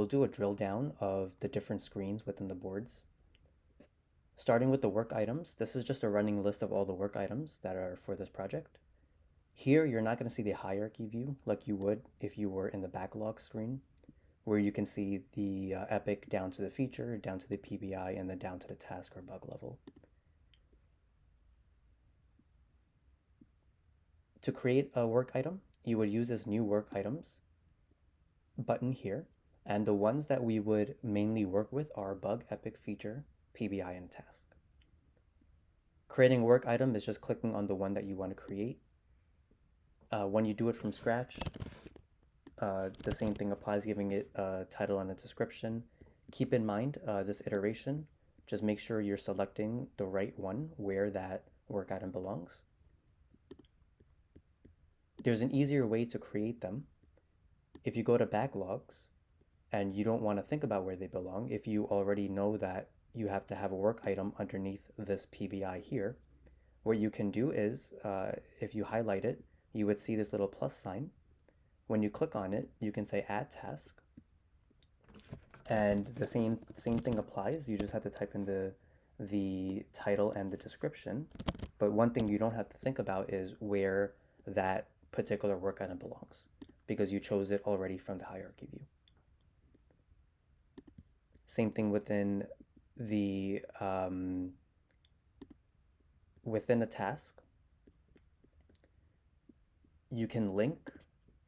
we'll do a drill down of the different screens within the boards. Starting with the work items, this is just a running list of all the work items that are for this project. Here, you're not going to see the hierarchy view like you would if you were in the backlog screen, where you can see the epic down to the feature, down to the PBI, and then down to the task or bug level. To create a work item, you would use this new work items button here, and the ones that we would mainly work with are bug, epic, feature, PBI, and task. Creating a work item is just clicking on the one that you want to create. When you do it from scratch, the same thing applies, giving it a title and a description. Keep in mind this iteration, just make sure you're selecting the right one where that work item belongs. There's an easier way to create them. If you go to backlogs and you don't want to think about where they belong, if you already know that you have to have a work item underneath this PBI here, what you can do is, if you highlight it, you would see this little plus sign. When you click on it, you can say add task. And the same thing applies. You just have to type in the title and the description. But one thing you don't have to think about is where that particular work item belongs, because you chose it already from the hierarchy view. Same thing within the within a task. You can link,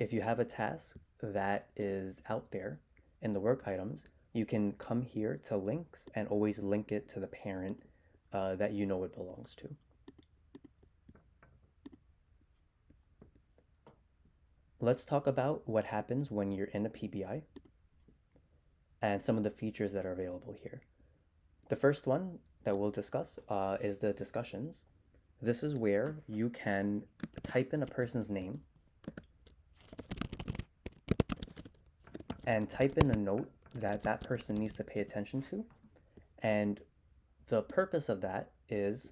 if you have a task that is out there in the work items, you can come here to links and always link it to the parent that you know it belongs to. Let's talk about what happens when you're in a PBI and some of the features that are available here. The first one that we'll discuss is the discussions. This is where you can type in a person's name and type in a note that that person needs to pay attention to. And the purpose of that is,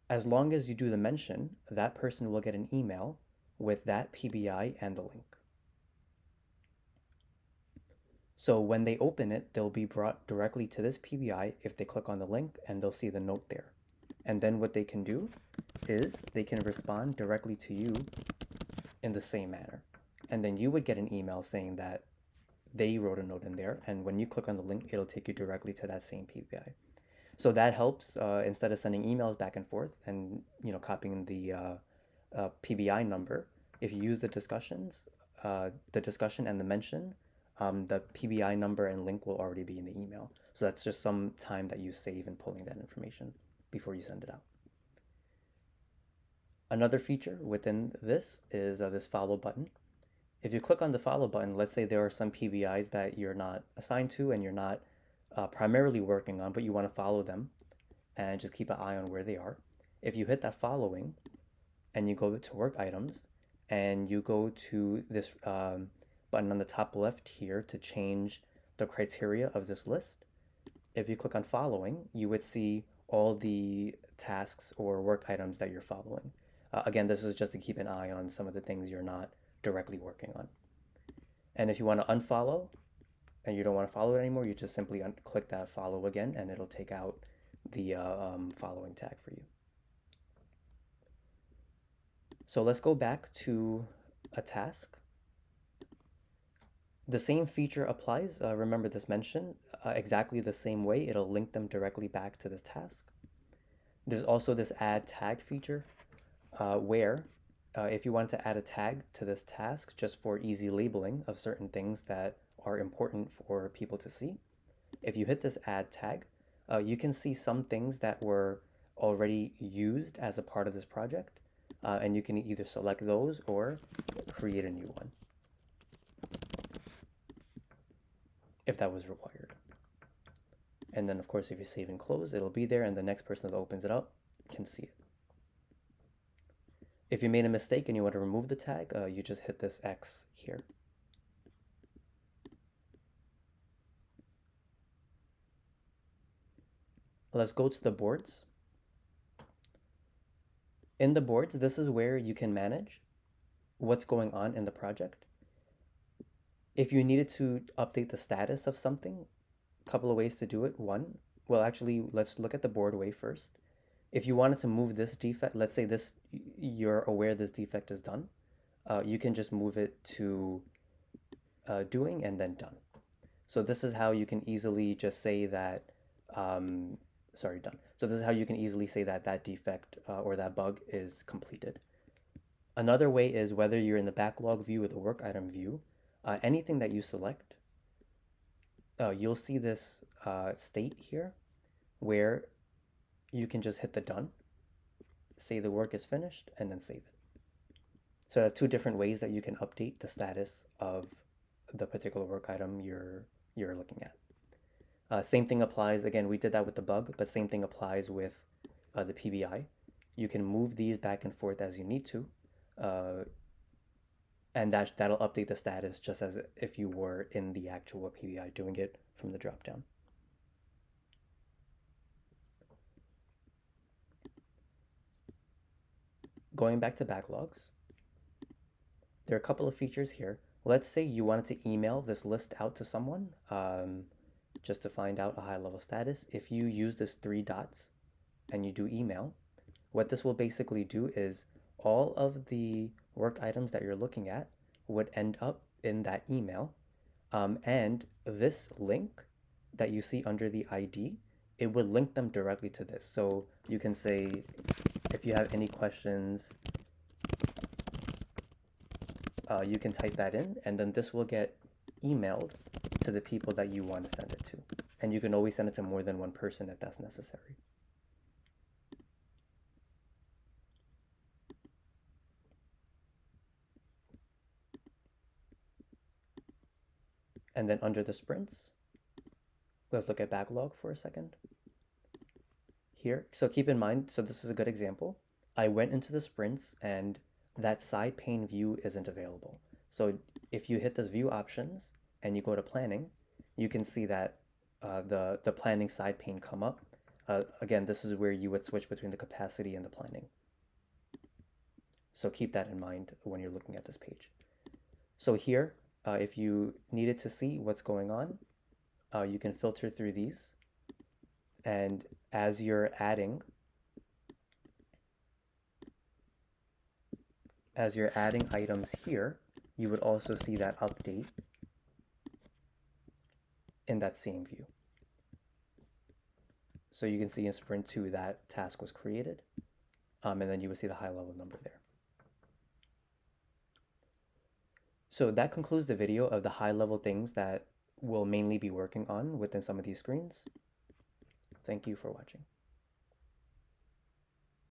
as long as you do the mention, that person will get an email with that PBI and the link. So when they open it, they'll be brought directly to this PBI if they click on the link, and they'll see the note there. And then what they can do is they can respond directly to you in the same manner. And then you would get an email saying that they wrote a note in there, and when you click on the link, it'll take you directly to that same PBI. So that helps instead of sending emails back and forth and copying the PBI number. If you use the discussion and the mention, the PBI number and link will already be in the email. So that's just some time that you save in pulling that information before you send it out. Another feature within this is this follow button. If you click on the follow button, let's say there are some PBIs that you're not assigned to and you're not primarily working on, but you want to follow them and just keep an eye on where they are. If you hit that following and you go to work items and you go to this button on the top left here to change the criteria of this list, if you click on following, you would see all the tasks or work items that you're following. Again, this is just to keep an eye on some of the things you're not directly working on. And if you want to unfollow and you don't want to follow it anymore, you just simply click that follow again and it'll take out the following tag for you. So let's go back to a task. The same feature applies. Remember this mention, exactly the same way. It'll link them directly back to the task. There's also this add tag feature where if you want to add a tag to this task just for easy labeling of certain things that are important for people to see, if you hit this add tag, you can see some things that were already used as a part of this project, and you can either select those or create a new one if that was required. And then of course, if you save and close, it'll be there and the next person that opens it up can see it. If you made a mistake and you want to remove the tag, you just hit this X here. Let's go to the boards. In the boards, this is where you can manage what's going on in the project. If you needed to update the status of something, a couple of ways to do it. One, well, actually, let's look at the board way first. If you wanted to move this defect, let's say this, you're aware this defect is done, you can just move it to doing and then done. So this is how you can easily just say that, sorry, done. So this is how you can easily say that that defect or that bug is completed. Another way is whether you're in the backlog view or the work item view, anything that you select, you'll see this state here where you can just hit the done, say the work is finished, and then save it. So that's two different ways that you can update the status of the particular work item you're looking at. Same thing applies, again, we did that with the bug, but same thing applies with the PBI. You can move these back and forth as you need to, and that'll update the status just as if you were in the actual PBI doing it from the dropdown. Going back to backlogs, there are a couple of features here. Let's say you wanted to email this list out to someone just to find out a high-level status. If you use this 3 dots and you do email, what this will basically do is all of the work items that you're looking at would end up in that email. And this link that you see under the ID, it would link them directly to this. So you can say, if you have any questions, you can type that in, and then this will get emailed to the people that you want to send it to. And you can always send it to more than one person if that's necessary. And then under the sprints, let's look at backlog for a second. Here, so keep in mind, so this is a good example. I went into the sprints and that side pane view isn't available. So if you hit this view options and you go to planning, you can see that the planning side pane come up. Again, this is where you would switch between the capacity and the planning. So keep that in mind when you're looking at this page. So here, if you needed to see what's going on, you can filter through these. And as you're adding items here, you would also see that update in that same view. So you can see in Sprint 2 that task was created, and then you would see the high-level number there. So that concludes the video of the high-level things that we'll mainly be working on within some of these screens. Thank you for watching.